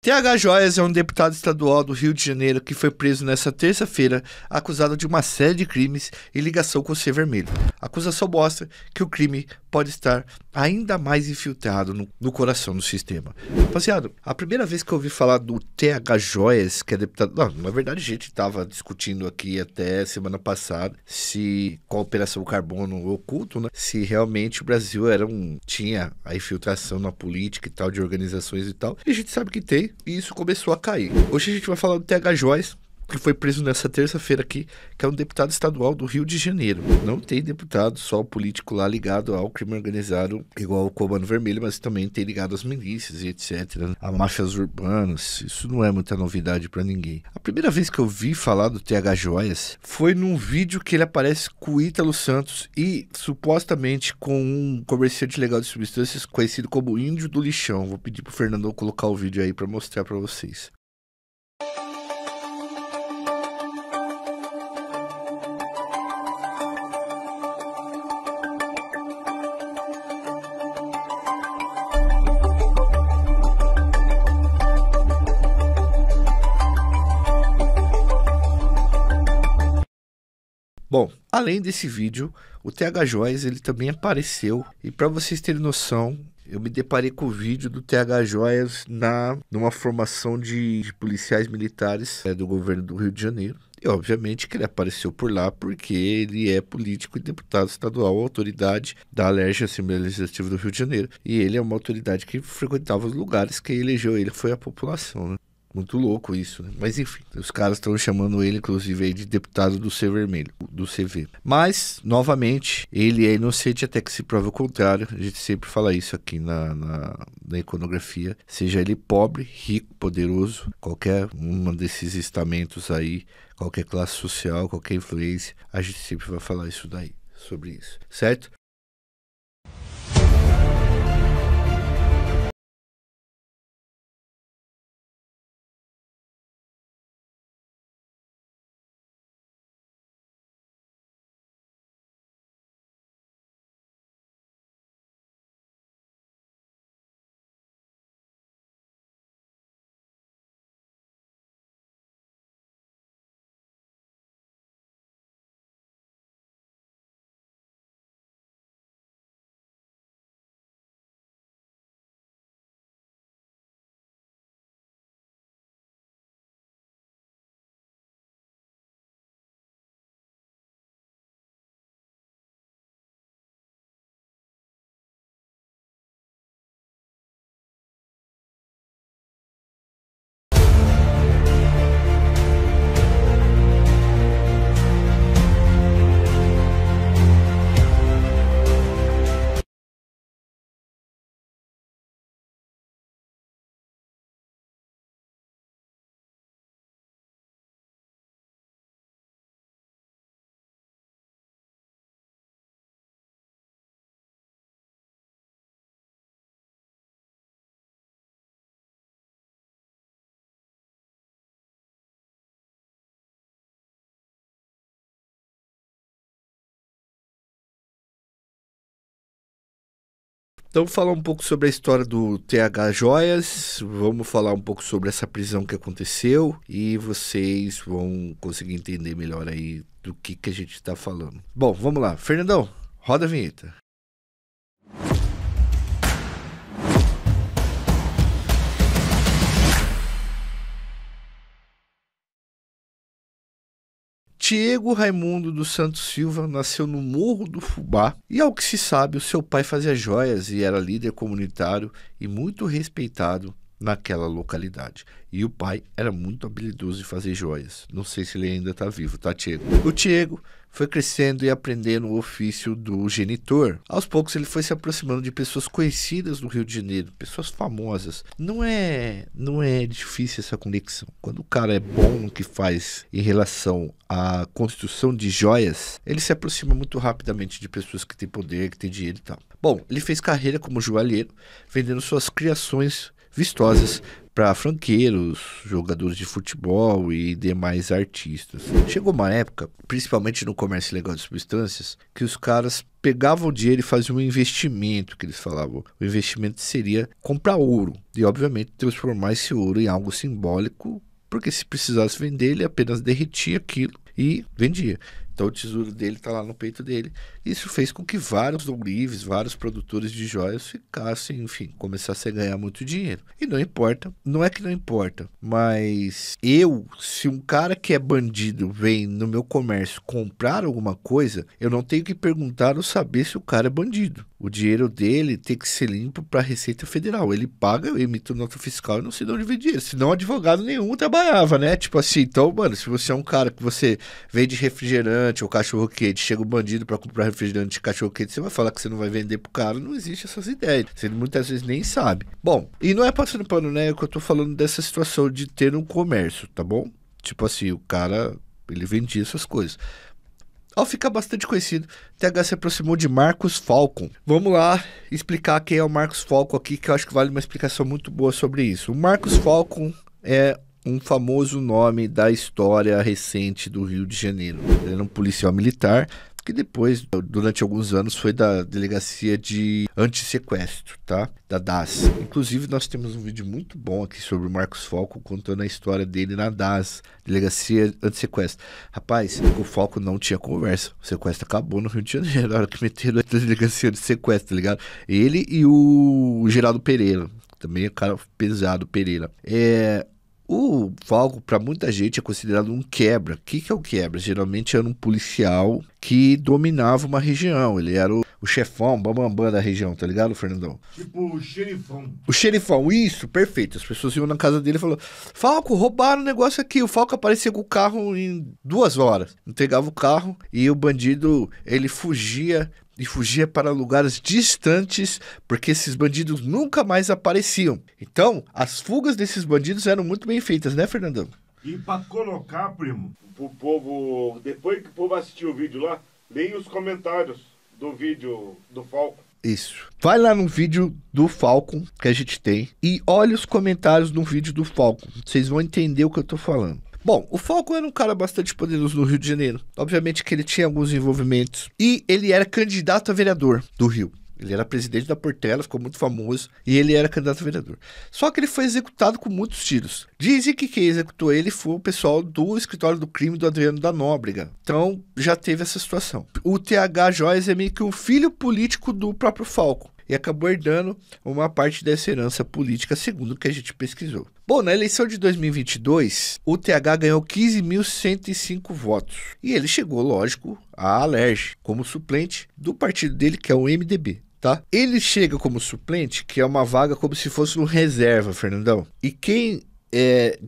TH Joias é um deputado estadual do Rio de Janeiro que foi preso nesta terça-feira, acusado de uma série de crimes em ligação com o Ser Vermelho. A acusação mostra que o crime pode estar ainda mais infiltrado no coração do sistema. Rapaziada, a primeira vez que eu ouvi falar do TH Joias, que é deputado... Não, na verdade a gente estava discutindo aqui até semana passada se com a Operação Carbono Oculto, né, se realmente o Brasil tinha a infiltração na política e tal, de organizações e tal. E a gente sabe que tem, e isso começou a cair. Hoje a gente vai falar do TH Joias, que foi preso nessa terça-feira aqui, que é um deputado estadual do Rio de Janeiro. Não tem deputado só político lá ligado ao crime organizado, igual o Comando Vermelho, mas também tem ligado às milícias e etc, a máfias urbanas. Isso não é muita novidade pra ninguém. A primeira vez que eu vi falar do TH Joias foi num vídeo que ele aparece com o Ítalo Santos e supostamente com um comerciante legal de substâncias conhecido como Índio do Lixão. Vou pedir pro Fernando colocar o vídeo aí pra mostrar pra vocês. Bom, além desse vídeo, o TH Joias ele também apareceu, e para vocês terem noção, eu me deparei com o vídeo do TH Joias numa formação de policiais militares do governo do Rio de Janeiro. E obviamente que ele apareceu por lá porque ele é político e deputado estadual, autoridade da Alerj, Assembleia Legislativa do Rio de Janeiro. E ele é uma autoridade que frequentava os lugares que elegeu ele, foi a população, né? Muito louco isso, né? Mas enfim, os caras estão chamando ele, inclusive, aí de deputado do Ser Vermelho, do CV. Mas, novamente, ele é inocente até que se prove o contrário. A gente sempre fala isso aqui na iconografia. Seja ele pobre, rico, poderoso, qualquer um desses estamentos aí, qualquer classe social, qualquer influência, a gente sempre vai falar isso daí, sobre isso, certo? Então, falar um pouco sobre a história do TH Joias, vamos falar um pouco sobre essa prisão que aconteceu e vocês vão conseguir entender melhor aí do que a gente está falando. Bom, vamos lá. Fernandão, roda a vinheta. Diego Raimundo dos Santos Silva nasceu no Morro do Fubá e, ao que se sabe, o seu pai fazia joias e era líder comunitário e muito respeitado naquela localidade. E o pai era muito habilidoso em fazer joias. Não sei se ele ainda está vivo, tá, Diego? O Diego foi crescendo e aprendendo o ofício do genitor. Aos poucos ele foi se aproximando de pessoas conhecidas do Rio de Janeiro, pessoas famosas. Não é difícil essa conexão. Quando o cara é bom no que faz em relação à construção de joias, ele se aproxima muito rapidamente de pessoas que têm poder, que têm dinheiro e tal. Bom, ele fez carreira como joalheiro, vendendo suas criações vistosas para franqueiros, jogadores de futebol e demais artistas. Chegou uma época, principalmente no comércio ilegal de substâncias, que os caras pegavam o dinheiro e faziam um investimento, que eles falavam. O investimento seria comprar ouro e, obviamente, transformar esse ouro em algo simbólico, porque se precisasse vender, ele apenas derretia aquilo e vendia. Então o tesouro dele está lá no peito dele. Isso fez com que vários ourives, vários produtores de joias ficassem, enfim, começassem a ganhar muito dinheiro. E não importa, não é que não importa, mas se um cara que é bandido vem no meu comércio comprar alguma coisa, eu não tenho que perguntar ou saber se o cara é bandido. O dinheiro dele tem que ser limpo para a Receita Federal. Ele paga, eu emito nota fiscal e não sei de onde vem dinheiro. Senão advogado nenhum trabalhava, né? Tipo assim, então, mano, se você é um cara que você vende refrigerante ou cachorro quente, chega um bandido para comprar refrigerante e cachorro quente, você vai falar que você não vai vender pro cara, não existe essas ideias. Você muitas vezes nem sabe. Bom, e não é passando pano, né? Que eu tô falando dessa situação de ter um comércio, tá bom? Tipo assim, o cara, ele vendia essas coisas. Ao ficar bastante conhecido, TH se aproximou de Marcus Falcon. Vamos lá explicar quem é o Marcus Falcon aqui, que eu acho que vale uma explicação muito boa sobre isso. O Marcus Falcon é um famoso nome da história recente do Rio de Janeiro. Ele era um policial militar que depois, durante alguns anos, foi da Delegacia de Antissequestro, tá? Da DAS. Inclusive, nós temos um vídeo muito bom aqui sobre o Marcus Falcon, contando a história dele na DAS, Delegacia Antissequestro. Rapaz, o Falcon não tinha conversa. O sequestro acabou no Rio de Janeiro, na hora que meteram a Delegacia de Sequestro, tá ligado? Ele e o Geraldo Pereira, também é um cara pesado, Pereira. O Falcon, para muita gente, é considerado um quebra. O que é o quebra? Geralmente era um policial que dominava uma região. Ele era o chefão, bambambam da região, tá ligado, Fernandão? Tipo o xerifão. O xerifão, isso, perfeito. As pessoas iam na casa dele e falaram: Falcon, roubaram o negócio aqui. O Falcon aparecia com o carro em 2 horas. Entregava o carro e o bandido, ele fugia para lugares distantes, porque esses bandidos nunca mais apareciam. Então, as fugas desses bandidos eram muito bem feitas, né, Fernandão? E pra colocar, primo, pro povo, depois que o povo assistir o vídeo lá, leia os comentários do vídeo do Falcon. Isso. Vai lá no vídeo do Falcon que a gente tem e olha os comentários no vídeo do Falcon. Vocês vão entender o que eu tô falando. Bom, o Falcon era um cara bastante poderoso no Rio de Janeiro. Obviamente que ele tinha alguns envolvimentos. E ele era candidato a vereador do Rio. Ele era presidente da Portela, ficou muito famoso. E ele era candidato a vereador. Só que ele foi executado com muitos tiros. Dizem que quem executou ele foi o pessoal do escritório do crime do Adriano da Nóbrega. Então, já teve essa situação. O TH Joias é meio que um filho político do próprio Falcon. E acabou herdando uma parte dessa herança política, segundo o que a gente pesquisou. Bom, na eleição de 2022, o TH ganhou 15.105 votos. E ele chegou, lógico, à Alerj, como suplente do partido dele, que é o MDB. Tá? Ele chega como suplente, que é uma vaga como se fosse um reserva, Fernandão. E quem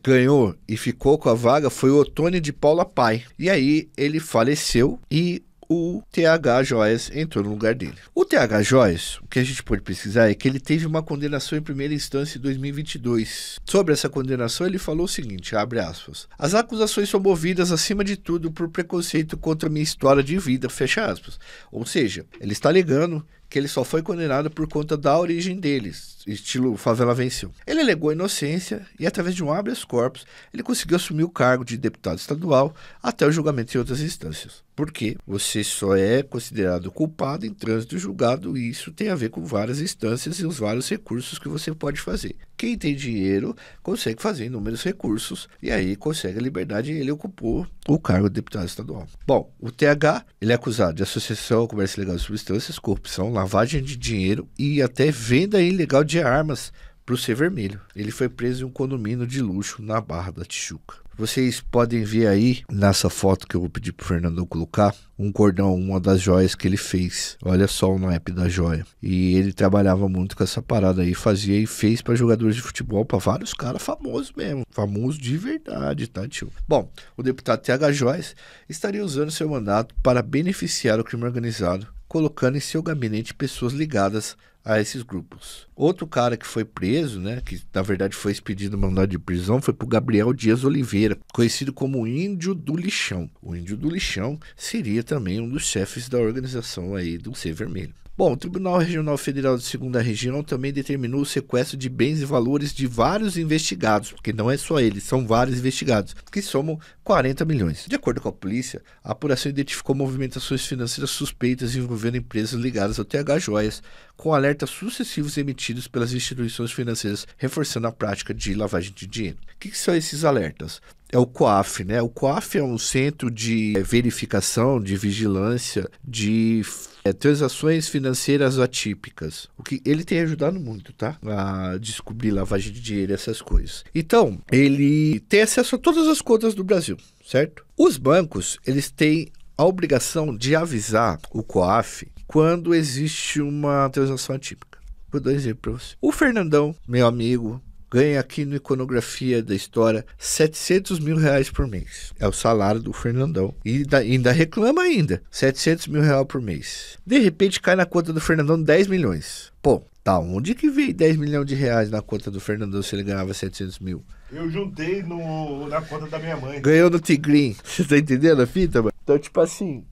ganhou e ficou com a vaga foi o Otônio de Paula Pai. E aí ele faleceu e o TH Joias entrou no lugar dele. O TH Joias, o que a gente pode pesquisar é que ele teve uma condenação em primeira instância em 2022. Sobre essa condenação, ele falou o seguinte, abre aspas: as acusações são movidas, acima de tudo, por preconceito contra a minha história de vida, fecha aspas. Ou seja, ele está alegando que ele só foi condenado por conta da origem deles, estilo favela venceu. Ele alegou inocência e, através de um habeas corpus, ele conseguiu assumir o cargo de deputado estadual até o julgamento em outras instâncias. Porque você só é considerado culpado em trânsito julgado e isso tem a ver com várias instâncias e os vários recursos que você pode fazer. Quem tem dinheiro consegue fazer inúmeros recursos e aí consegue a liberdade e ele ocupou o cargo de deputado estadual. Bom, o TH, ele é acusado de associação ao comércio ilegal de substâncias, corrupção, lavagem de dinheiro e até venda ilegal de armas para o Ser Vermelho. Ele foi preso em um condomínio de luxo na Barra da Tijuca. Vocês podem ver aí, nessa foto que eu vou pedir pro Fernando colocar, um cordão, uma das joias que ele fez. Olha só o naipe da joia. E ele trabalhava muito com essa parada aí, fazia e fez para jogadores de futebol, para vários caras famosos mesmo. Famosos de verdade, tá, tio? Bom, o deputado TH Joias estaria usando seu mandato para beneficiar o crime organizado, colocando em seu gabinete pessoas ligadas a esses grupos. Outro cara que foi preso, né, que na verdade foi expedido mandado de prisão, foi pro Gabriel Dias Oliveira, conhecido como Índio do Lixão. O Índio do Lixão seria também um dos chefes da organização aí do Ser Vermelho. Bom, o Tribunal Regional Federal de Segunda Região também determinou o sequestro de bens e valores de vários investigados, porque não é só eles, são vários investigados, que somam 40 milhões. De acordo com a polícia, a apuração identificou movimentações financeiras suspeitas envolvendo empresas ligadas ao TH Joias, com alertas sucessivos emitidos pelas instituições financeiras, reforçando a prática de lavagem de dinheiro. O que são esses alertas? É o COAF, né? O COAF é um centro de verificação, de vigilância, de transações financeiras atípicas. O que ele tem ajudado muito, tá? A descobrir lavagem de dinheiro e essas coisas. Então, ele tem acesso a todas as contas do Brasil, certo? Os bancos, eles têm a obrigação de avisar o COAF quando existe uma transação atípica. Vou dar um exemplo para você. O Fernandão, meu amigo, ganha aqui no Iconografia da História 700 mil reais por mês. É o salário do Fernandão. E ainda reclama ainda. 700 mil reais por mês. De repente cai na conta do Fernandão 10 milhões. Pô, da onde que veio 10 milhões de reais na conta do Fernandão se ele ganhava 700 mil? Eu juntei na conta da minha mãe. Ganhou no Tigrin. Você tá entendendo a fita, mano? Então, tipo assim,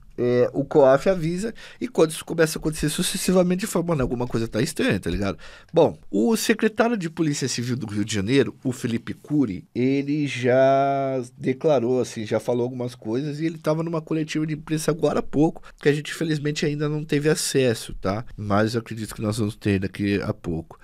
o COAF avisa e quando isso começa a acontecer sucessivamente, fala, mano, alguma coisa tá estranha, tá ligado? Bom, o secretário de Polícia Civil do Rio de Janeiro, o Felipe Cury, ele já declarou, assim, já falou algumas coisas e ele tava numa coletiva de imprensa agora há pouco, que a gente infelizmente ainda não teve acesso, tá? Mas eu acredito que nós vamos ter daqui a pouco.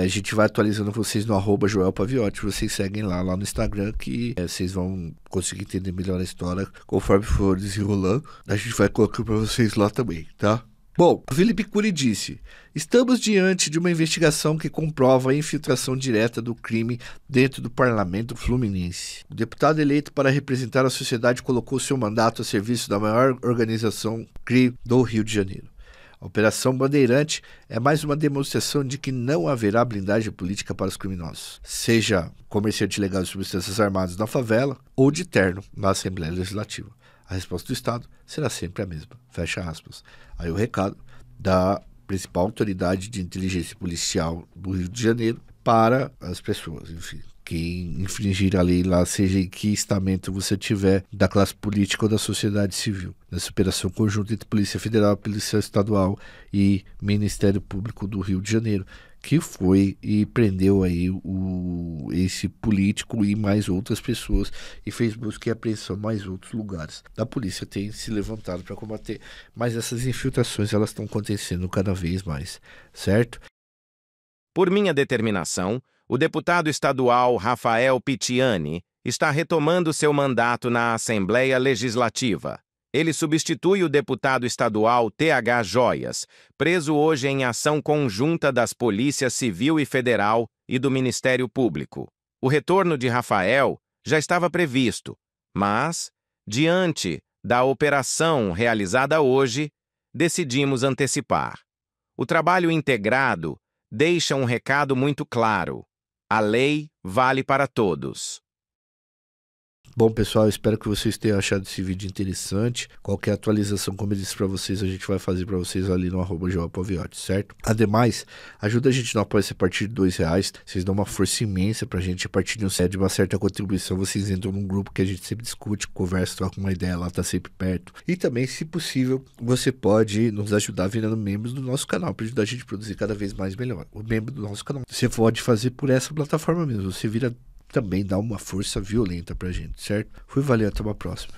A gente vai atualizando vocês no @JoelPaviotti. Vocês seguem lá no Instagram que vocês vão conseguir entender melhor a história conforme for desenrolando. A gente vai colocando para vocês lá também, tá? Bom, o Felipe Cury disse: estamos diante de uma investigação que comprova a infiltração direta do crime dentro do parlamento fluminense. O deputado eleito para representar a sociedade colocou seu mandato a serviço da maior organização CRI do Rio de Janeiro. A Operação Bandeirante é mais uma demonstração de que não haverá blindagem política para os criminosos, seja comerciante ilegal de substâncias armadas na favela ou de terno na Assembleia Legislativa. A resposta do Estado será sempre a mesma. Fecha aspas. Aí o recado da principal autoridade de inteligência policial do Rio de Janeiro para as pessoas, enfim. Quem infringir a lei lá, seja em que estamento você tiver, da classe política ou da sociedade civil. Nessa operação conjunta entre Polícia Federal, Polícia Estadual e Ministério Público do Rio de Janeiro, que foi e prendeu aí esse político e mais outras pessoas e fez busca e apreensão em mais outros lugares. A polícia tem se levantado para combater, mas essas infiltrações elas estão acontecendo cada vez mais, certo? Por minha determinação, o deputado estadual Rafael Pitiani está retomando seu mandato na Assembleia Legislativa. Ele substitui o deputado estadual TH Joias, preso hoje em ação conjunta das Polícias Civil e Federal e do Ministério Público. O retorno de Rafael já estava previsto, mas, diante da operação realizada hoje, decidimos antecipar. O trabalho integrado deixa um recado muito claro. A lei vale para todos. Bom, pessoal, espero que vocês tenham achado esse vídeo interessante. Qualquer atualização, como eu disse para vocês, a gente vai fazer para vocês ali no @JoelPaviotti, certo? Ademais, ajuda a gente no apoio a partir de R$2. Vocês dão uma força imensa pra gente. A partir de uma certa contribuição, vocês entram num grupo que a gente sempre discute, conversa, troca uma ideia lá, tá sempre perto. E também, se possível, você pode nos ajudar virando membros do nosso canal, para ajudar a gente a produzir cada vez mais melhor. O membro do nosso canal. Você pode fazer por essa plataforma mesmo. Você vira também dá uma força violenta pra gente, certo? Valeu, até uma próxima.